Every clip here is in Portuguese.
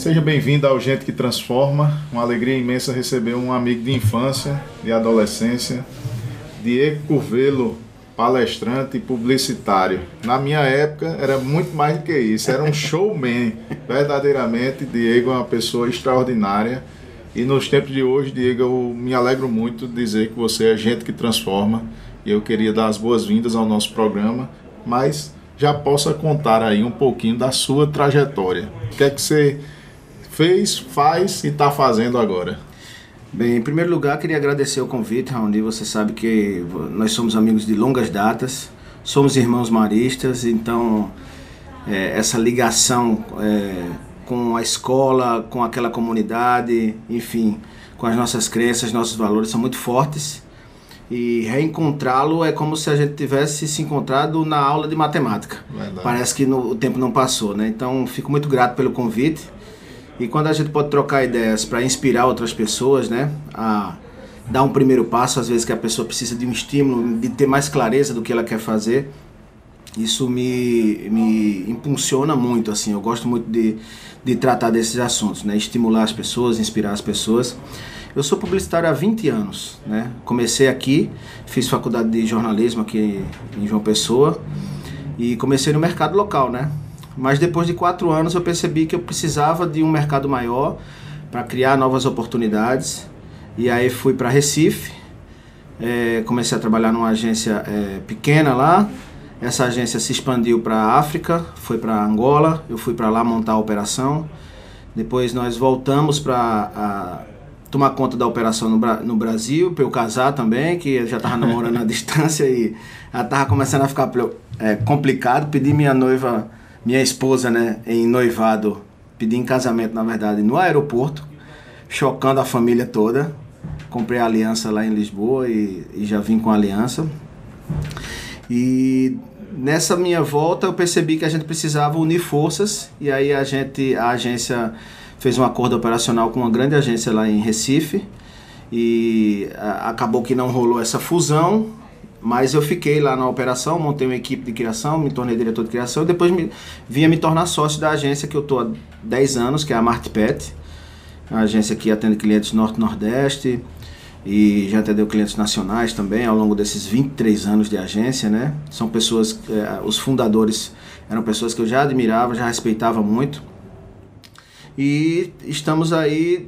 Seja bem-vindo ao Gente que Transforma. Uma alegria imensa receber um amigo de infância, de adolescência, Diego Curvelo, palestrante e publicitário. Na minha época era muito mais do que isso, era um showman. Verdadeiramente, Diego é uma pessoa extraordinária. E nos tempos de hoje, Diego, eu me alegro muito de dizer que você é gente que transforma. E eu queria dar as boas-vindas ao nosso programa, mas já possa contar aí um pouquinho da sua trajetória. O que é que você fez, faz e está fazendo agora? Bem, em primeiro lugar, queria agradecer o convite, Raoni. Você sabe que nós somos amigos de longas datas, somos irmãos maristas, então essa ligação com a escola, com aquela comunidade, enfim, com as nossas crenças, nossos valores são muito fortes. E reencontrá-lo é como se a gente tivesse se encontrado na aula de matemática. Verdade. Parece que o tempo não passou, né? Então, fico muito grato pelo convite. E quando a gente pode trocar ideias para inspirar outras pessoas, né? A dar um primeiro passo, às vezes que a pessoa precisa de um estímulo, de ter mais clareza do que ela quer fazer, isso me impulsiona muito, assim. Eu gosto muito de tratar desses assuntos, né? Estimular as pessoas, inspirar as pessoas. Eu sou publicitário há 20 anos, né? Comecei aqui, fiz faculdade de jornalismo aqui em João Pessoa e comecei no mercado local, né? Mas depois de 4 anos eu percebi que eu precisava de um mercado maior para criar novas oportunidades. E aí fui para Recife, comecei a trabalhar numa agência pequena lá. Essa agência se expandiu para a África, foi para Angola, eu fui para lá montar a operação. Depois nós voltamos para tomar conta da operação no Brasil, para eu casar também, que eu já estava namorando à distância e já estava começando a ficar complicado. Pedi minha esposa, né, em noivado, pedi em casamento, na verdade, no aeroporto, chocando a família toda. Comprei a aliança lá em Lisboa e já vim com a aliança. E nessa minha volta eu percebi que a gente precisava unir forças e aí a agência fez um acordo operacional com uma grande agência lá em Recife e acabou que não rolou essa fusão, mas eu fiquei lá na operação, montei uma equipe de criação, me tornei diretor de criação e depois vinha me tornar sócio da agência que eu estou há 10 anos, que é a Martpet, uma agência que atende clientes norte-nordeste e já atendeu clientes nacionais também ao longo desses 23 anos de agência, né? São pessoas, os fundadores eram pessoas que eu já admirava, já respeitava muito. E estamos aí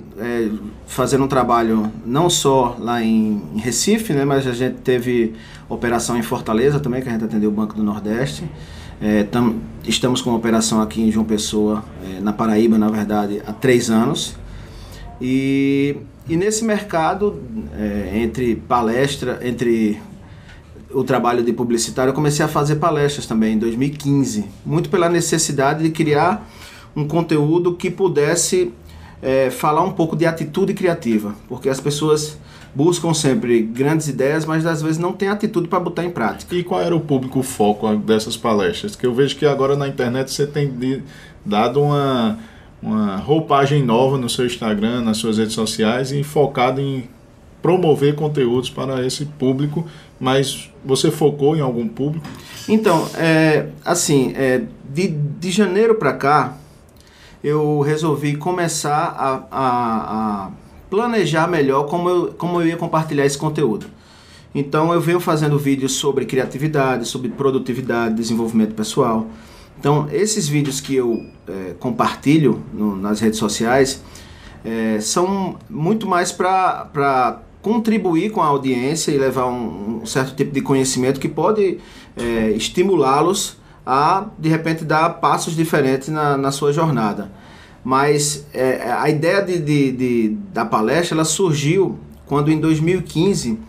fazendo um trabalho não só lá em Recife, né, mas a gente teve operação em Fortaleza também, que a gente atendeu o Banco do Nordeste. Estamos com uma operação aqui em João Pessoa, na Paraíba, na verdade, há 3 anos. E nesse mercado, entre o trabalho de publicitário, eu comecei a fazer palestras também em 2015, muito pela necessidade de criar um conteúdo que pudesse falar um pouco de atitude criativa, porque as pessoas buscam sempre grandes ideias, mas às vezes não tem atitude para botar em prática. E qual era o público foco dessas palestras? Que eu vejo que agora na internet você tem dado uma roupagem nova no seu Instagram, nas suas redes sociais e focado em promover conteúdos para esse público, mas você focou em algum público? Então, de janeiro para cá, eu resolvi começar a planejar melhor como eu ia compartilhar esse conteúdo. Então eu venho fazendo vídeos sobre criatividade, sobre produtividade, desenvolvimento pessoal. Então esses vídeos que eu compartilho nas redes sociais são muito mais para contribuir com a audiência e levar um certo tipo de conhecimento que pode estimulá-los a, de repente, dar passos diferentes na sua jornada. Mas a ideia da palestra ela surgiu quando, em 2015,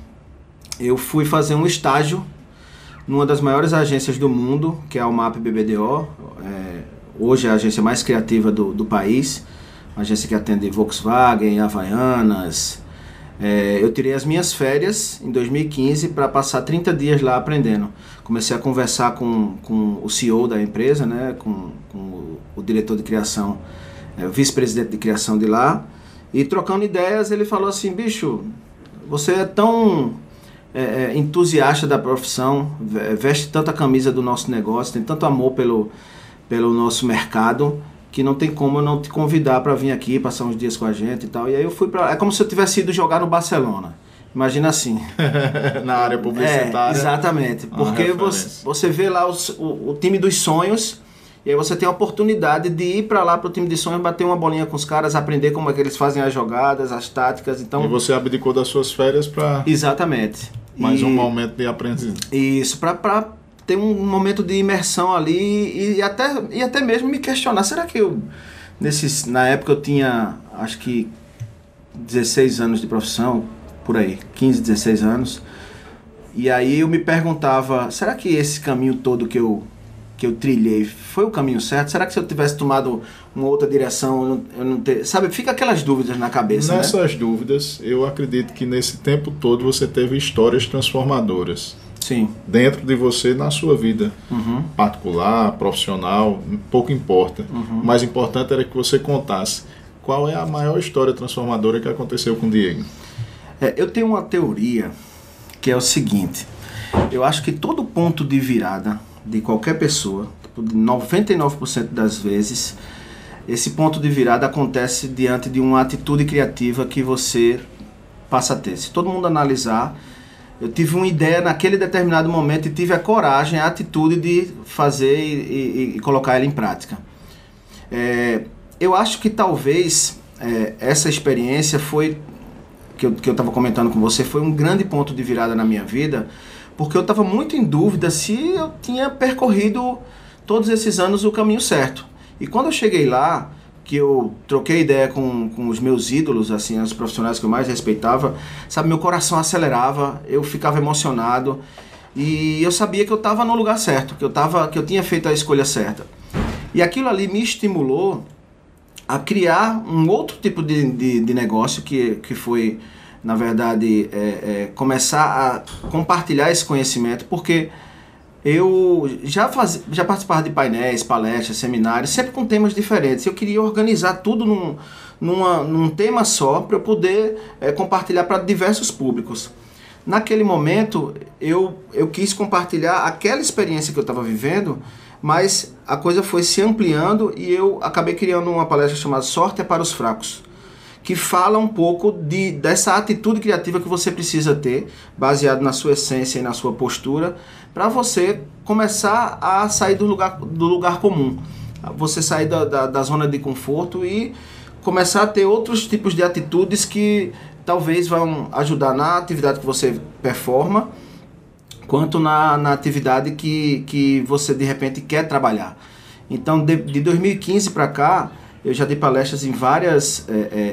eu fui fazer um estágio numa das maiores agências do mundo, que é a UMAP BBDO, hoje é a agência mais criativa do país, uma agência que atende Volkswagen, Havaianas. Eu tirei as minhas férias em 2015 para passar 30 dias lá aprendendo. Comecei a conversar com o CEO da empresa, né, com o diretor de criação, o vice-presidente de criação de lá, e trocando ideias ele falou assim: bicho, você é tão entusiasta da profissão, veste tanta camisa do nosso negócio, tem tanto amor pelo nosso mercado, que não tem como eu não te convidar para vir aqui, passar uns dias com a gente e tal. E aí eu fui para... É como se eu tivesse ido jogar no Barcelona. Imagina assim. Na área publicitária. Exatamente. Porque você vê lá o time dos sonhos, e aí você tem a oportunidade de ir para lá, para o time de sonhos, bater uma bolinha com os caras, aprender como é que eles fazem as jogadas, as táticas. Então... E você abdicou das suas férias para... Exatamente. Mais um momento de aprendizagem. Isso, para ter um momento de imersão ali e até mesmo me questionar. Será que eu... Na época eu tinha, acho que 16 anos de profissão, por aí, 15, 16 anos. E aí eu me perguntava, será que esse caminho todo que eu trilhei foi o caminho certo? Será que se eu tivesse tomado uma outra direção, eu não ter... Sabe, fica aquelas dúvidas na cabeça, Nessas dúvidas, eu acredito que nesse tempo todo você teve histórias transformadoras. Sim. Dentro de você, na sua vida particular, profissional, pouco importa. O mais importante era que você contasse qual é a maior história transformadora que aconteceu com o Diego. Eu tenho uma teoria que é o seguinte: eu acho que todo ponto de virada de qualquer pessoa, 99% das vezes, esse ponto de virada acontece diante de uma atitude criativa que você passa a ter. Se todo mundo analisar, eu tive uma ideia naquele determinado momento e tive a coragem, a atitude de fazer e colocar ela em prática. Eu acho que talvez essa experiência foi, que eu estava comentando com você, foi um grande ponto de virada na minha vida, porque eu estava muito em dúvida se eu tinha percorrido todos esses anos o caminho certo. E quando eu cheguei lá, que eu troquei ideia com os meus ídolos, assim, os profissionais que eu mais respeitava, sabe, meu coração acelerava, eu ficava emocionado e eu sabia que eu estava no lugar certo, que eu tinha feito a escolha certa. E aquilo ali me estimulou a criar um outro tipo de negócio que foi, na verdade, começar a compartilhar esse conhecimento, porque eu já participava de painéis, palestras, seminários, sempre com temas diferentes. Eu queria organizar tudo num tema só para eu poder compartilhar para diversos públicos. Naquele momento, eu quis compartilhar aquela experiência que eu estava vivendo, mas a coisa foi se ampliando e eu acabei criando uma palestra chamada Sorte é para os Fracos, que fala um pouco dessa atitude criativa que você precisa ter, baseado na sua essência e na sua postura, para você começar a sair do lugar comum. Você sair da zona de conforto e começar a ter outros tipos de atitudes que talvez vão ajudar na atividade que você performa, quanto na atividade que você de repente quer trabalhar. Então, de 2015 para cá, eu já dei palestras em várias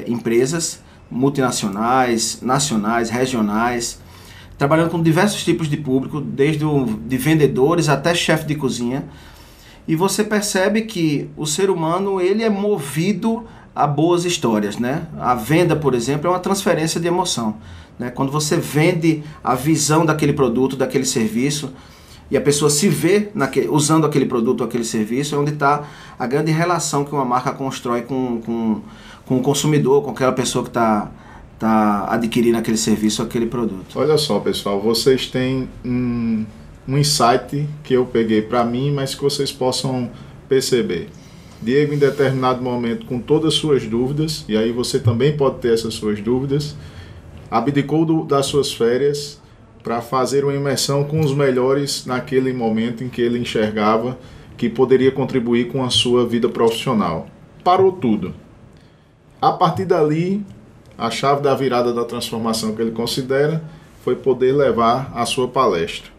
empresas multinacionais, nacionais, regionais, trabalhando com diversos tipos de público, desde de vendedores até chefe de cozinha. E você percebe que o ser humano, ele é movido a boas histórias, né? A venda, por exemplo, é uma transferência de emoção, né? Quando você vende a visão daquele produto, daquele serviço, e a pessoa se vê usando aquele produto ou aquele serviço, é onde está a grande relação que uma marca constrói com o consumidor, com aquela pessoa que está adquirindo aquele serviço ou aquele produto. Olha só, pessoal, vocês têm um insight que eu peguei para mim, mas que vocês possam perceber. Diego, em determinado momento, com todas as suas dúvidas, e aí você também pode ter essas suas dúvidas, abdicou das suas férias para fazer uma imersão com os melhores naquele momento em que ele enxergava que poderia contribuir com a sua vida profissional. Parou tudo. A partir dali, a chave da virada da transformação que ele considera foi poder levar a sua palestra.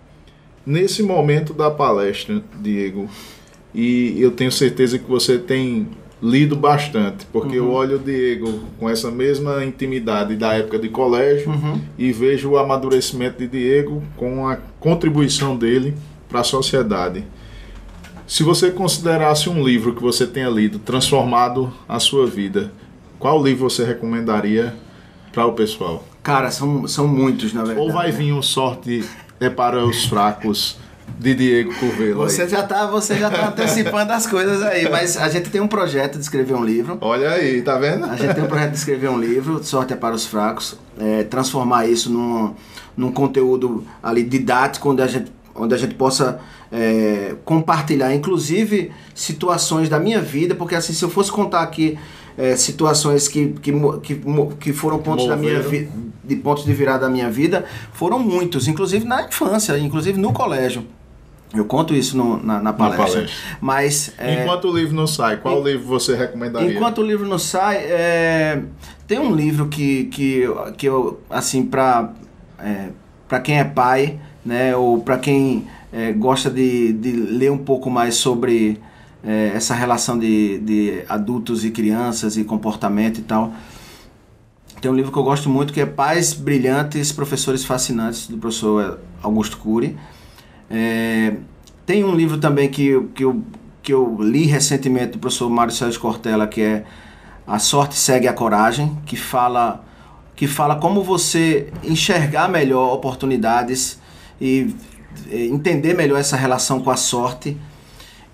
Nesse momento da palestra, Diego, e eu tenho certeza que você tem lido bastante, porque eu olho o Diego com essa mesma intimidade da época de colégio e vejo o amadurecimento de Diego com a contribuição dele para a sociedade. Se você considerasse um livro que você tenha lido, transformado a sua vida, qual livro você recomendaria para o pessoal? Cara, são muitos, na verdade. Ou vai vir um Sorte é para os Fracos de Diego Curvelo? Você já tá antecipando as coisas aí, mas a gente tem um projeto de escrever um livro. Olha aí, tá vendo? A gente tem um projeto de escrever um livro, Sorte é para os Fracos, transformar isso num conteúdo ali didático, onde a gente possa compartilhar, inclusive situações da minha vida, porque assim, se eu fosse contar aqui situações que foram pontos da minha vida, de pontos de virada da minha vida, foram muitos, inclusive na infância, inclusive no colégio. Eu conto isso na palestra. Mas, enquanto o livro não sai, qual livro você recomendaria? Enquanto o livro não sai, tem um livro que eu, assim, para quem é pai, né, ou para quem gosta de ler um pouco mais sobre essa relação de adultos e crianças e comportamento e tal. Tem um livro que eu gosto muito, que é Pais Brilhantes, Professores Fascinantes, do professor Augusto Cury. Tem um livro também que eu li recentemente, do professor Mário Sérgio Cortella, que é A Sorte Segue a Coragem, que fala como você enxergar melhor oportunidades e entender melhor essa relação com a sorte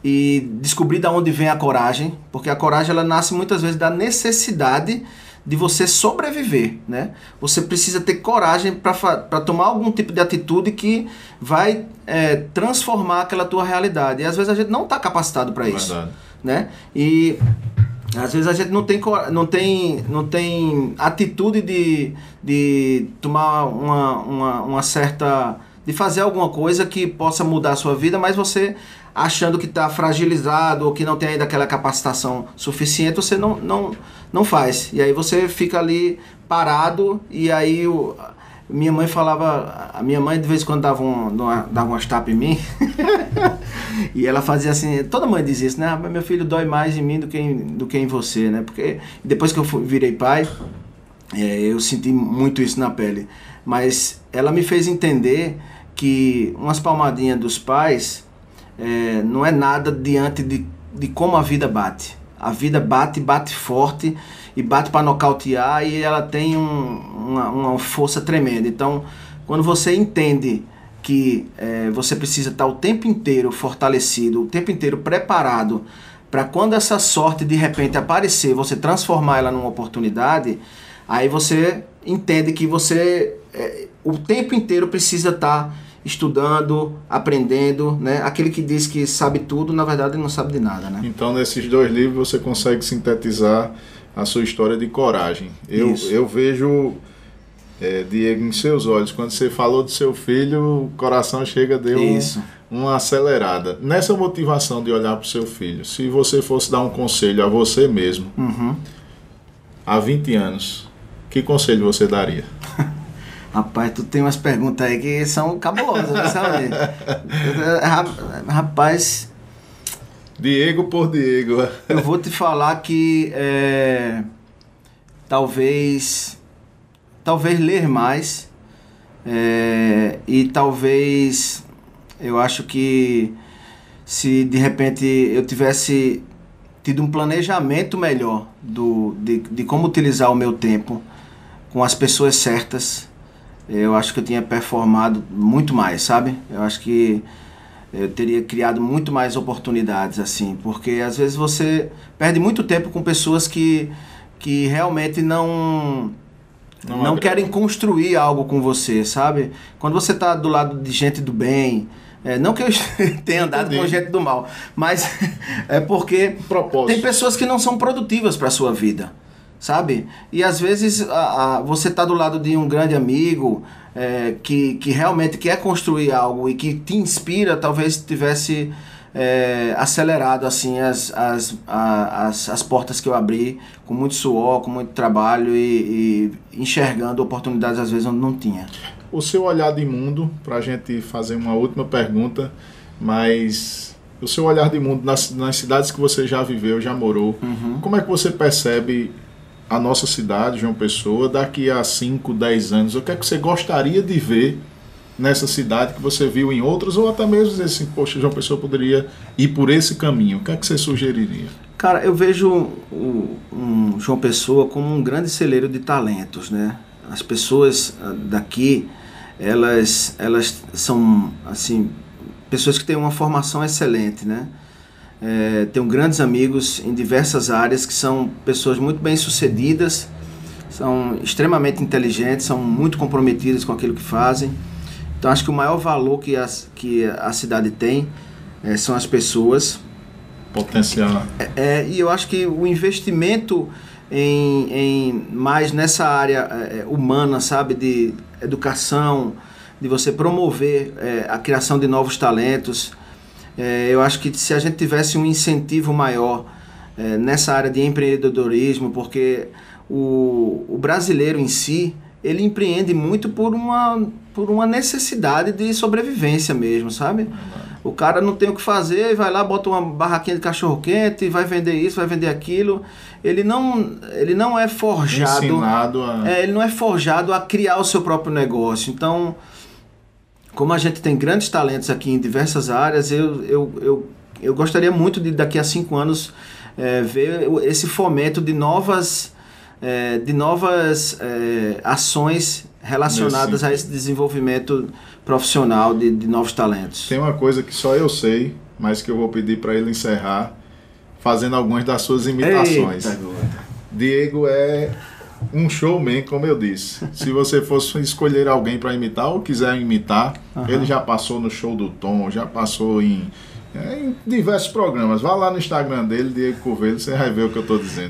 e descobrir de onde vem a coragem, porque a coragem ela nasce muitas vezes da necessidade de você sobreviver, né? Você precisa ter coragem para tomar algum tipo de atitude que vai transformar aquela tua realidade. E às vezes a gente não está capacitado para isso, né? E às vezes a gente não tem atitude de tomar uma certa... de fazer alguma coisa que possa mudar a sua vida, mas você achando que está fragilizado ou que não tem ainda aquela capacitação suficiente, você não faz. E aí você fica ali parado, e aí minha mãe falava... A minha mãe de vez em quando dava umas tapas em mim e ela fazia assim, toda mãe diz isso, né? Meu filho dói mais em mim do que em você, né? Porque depois que eu virei pai, eu senti muito isso na pele. Mas ela me fez entender que umas palmadinhas dos pais não é nada diante de como a vida bate. A vida bate forte e bate para nocautear, e ela tem uma força tremenda. Então, quando você entende que você precisa estar o tempo inteiro fortalecido, o tempo inteiro preparado para quando essa sorte de repente aparecer, você transformar ela numa oportunidade, aí você entende que você o tempo inteiro precisa estar estudando, aprendendo, né? Aquele que diz que sabe tudo, na verdade não sabe de nada, né? Então, nesses dois livros você consegue sintetizar a sua história de coragem. Eu vejo, Diego, em seus olhos, quando você falou do seu filho, o coração deu uma acelerada. Nessa motivação de olhar para o seu filho, se você fosse dar um conselho a você mesmo, há 20 anos, que conselho você daria? Rapaz, tu tem umas perguntas aí que são cabulosas, sabe? Rapaz... Diego por Diego. Eu vou te falar que talvez ler mais, e talvez eu acho que se de repente eu tivesse tido um planejamento melhor de como utilizar o meu tempo com as pessoas certas, eu acho que eu tinha performado muito mais, sabe? Eu acho que eu teria criado muito mais oportunidades, assim, porque às vezes você perde muito tempo com pessoas que realmente não querem construir algo com você, sabe? Quando você está do lado de gente do bem, não que eu tenha andado com gente do mal, mas é porque tem pessoas que não são produtivas para a sua vida, sabe? E às vezes você está do lado de um grande amigo que realmente quer construir algo e que te inspira, talvez tivesse acelerado assim as portas que eu abri com muito suor, com muito trabalho e enxergando oportunidades às vezes onde não tinha. O seu olhar de mundo, para a gente fazer uma última pergunta, mas o seu olhar de mundo nas cidades que você já viveu, já morou, como é que você percebe a nossa cidade, João Pessoa, daqui a 5, 10 anos? O que é que você gostaria de ver nessa cidade que você viu em outros, ou até mesmo dizer assim, poxa, João Pessoa poderia ir por esse caminho? O que é que você sugeriria? Cara, eu vejo um João Pessoa como um grande celeiro de talentos, né? As pessoas daqui, elas são, assim, pessoas que têm uma formação excelente, né? Tenho grandes amigos em diversas áreas que são pessoas muito bem sucedidas, são extremamente inteligentes, são muito comprometidas com aquilo que fazem. Então acho que o maior valor que a cidade tem são as pessoas. Potencial. E eu acho que o investimento em mais nessa área humana, sabe, de educação, de você promover a criação de novos talentos, eu acho que se a gente tivesse um incentivo maior nessa área de empreendedorismo, porque o brasileiro em si, ele empreende muito por uma necessidade de sobrevivência mesmo, sabe? O cara não tem o que fazer, vai lá, bota uma barraquinha de cachorro-quente, vai vender isso, vai vender aquilo. Ele não é forjado... Ensinado a... ele não é forjado a criar o seu próprio negócio. Então, como a gente tem grandes talentos aqui em diversas áreas, eu gostaria muito de, daqui a 5 anos, ver esse fomento de novas ações relacionadas a esse desenvolvimento profissional de novos talentos. Tem uma coisa que só eu sei, mas que eu vou pedir para ele encerrar, fazendo algumas das suas imitações. Eita, Diego é um showman, como eu disse. Se você fosse escolher alguém para imitar ou quiser imitar, ele já passou no show do Tom, já passou em diversos programas. Vá lá no Instagram dele, Diego Covelho, você vai ver o que eu estou dizendo.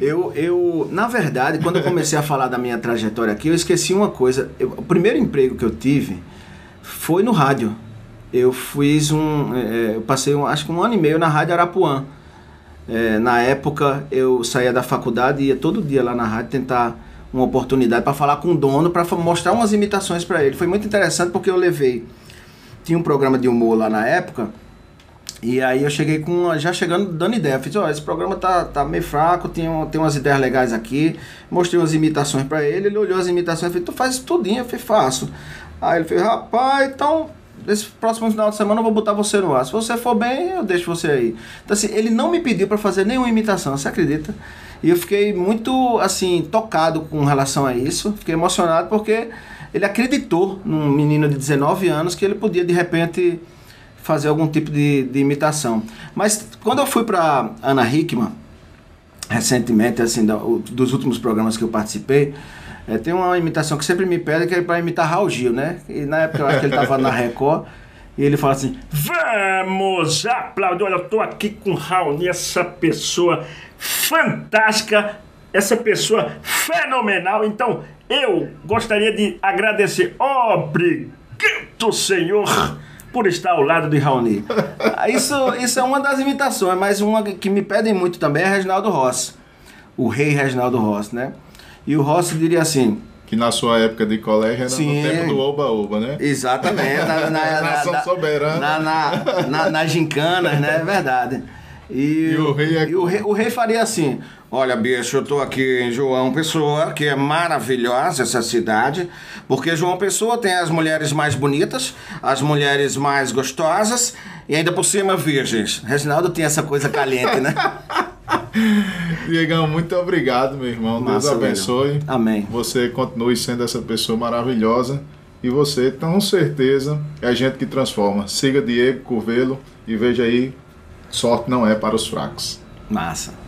Na verdade, quando eu comecei a falar da minha trajetória aqui, eu esqueci uma coisa. O primeiro emprego que eu tive foi no rádio. Eu passei acho que 1 ano e meio na Rádio Arapuã. Na época, eu saía da faculdade e ia todo dia lá na rádio tentar uma oportunidade para falar com o dono, para mostrar umas imitações para ele. Foi muito interessante porque eu tinha um programa de humor lá na época. E aí eu cheguei já chegando dando ideia, eu fiz, esse programa tá meio fraco, tem umas ideias legais aqui, mostrei umas imitações pra ele olhou as imitações e falei, tu faz isso tudinho? Eu falei, faço. Aí ele fez, rapaz, então, nesse próximo final de semana eu vou botar você no ar, se você for bem, eu deixo você aí. Então assim, ele não me pediu pra fazer nenhuma imitação, você acredita? E eu fiquei muito, assim, tocado com relação a isso, fiquei emocionado porque ele acreditou num menino de 19 anos que ele podia, de repente, fazer algum tipo de imitação. Mas quando eu fui para Ana Hickman, recentemente, assim, dos últimos programas que eu participei, tem uma imitação que sempre me pede, que é para imitar Raul Gil, né? E na época eu acho que ele estava na Record, e ele fala assim, vamos aplaudir, olha, eu estou aqui com o Raul, essa pessoa fantástica, essa pessoa fenomenal, então eu gostaria de agradecer, obrigado, senhor, por estar ao lado de Raoni. Isso é uma das imitações, mas uma que me pedem muito também é Reginaldo Rossi. O rei Reginaldo Rossi, né? E o Rossi diria assim... Que na sua época de colégio era sim, no tempo do Oba-Oba, né? Exatamente. Nação soberana. Nas gincanas, né? É verdade. E o rei faria assim... Olha, bicho, eu tô aqui em João Pessoa, que é maravilhosa essa cidade, porque João Pessoa tem as mulheres mais bonitas, as mulheres mais gostosas e ainda por cima virgens. Reginaldo tem essa coisa caliente, né? Diegão, muito obrigado, meu irmão. Massa, Deus abençoe. Velho. Amém. Você continue sendo essa pessoa maravilhosa e você, com certeza, é a gente que transforma. Siga Diego Covelho e veja aí, sorte não é para os fracos. Massa.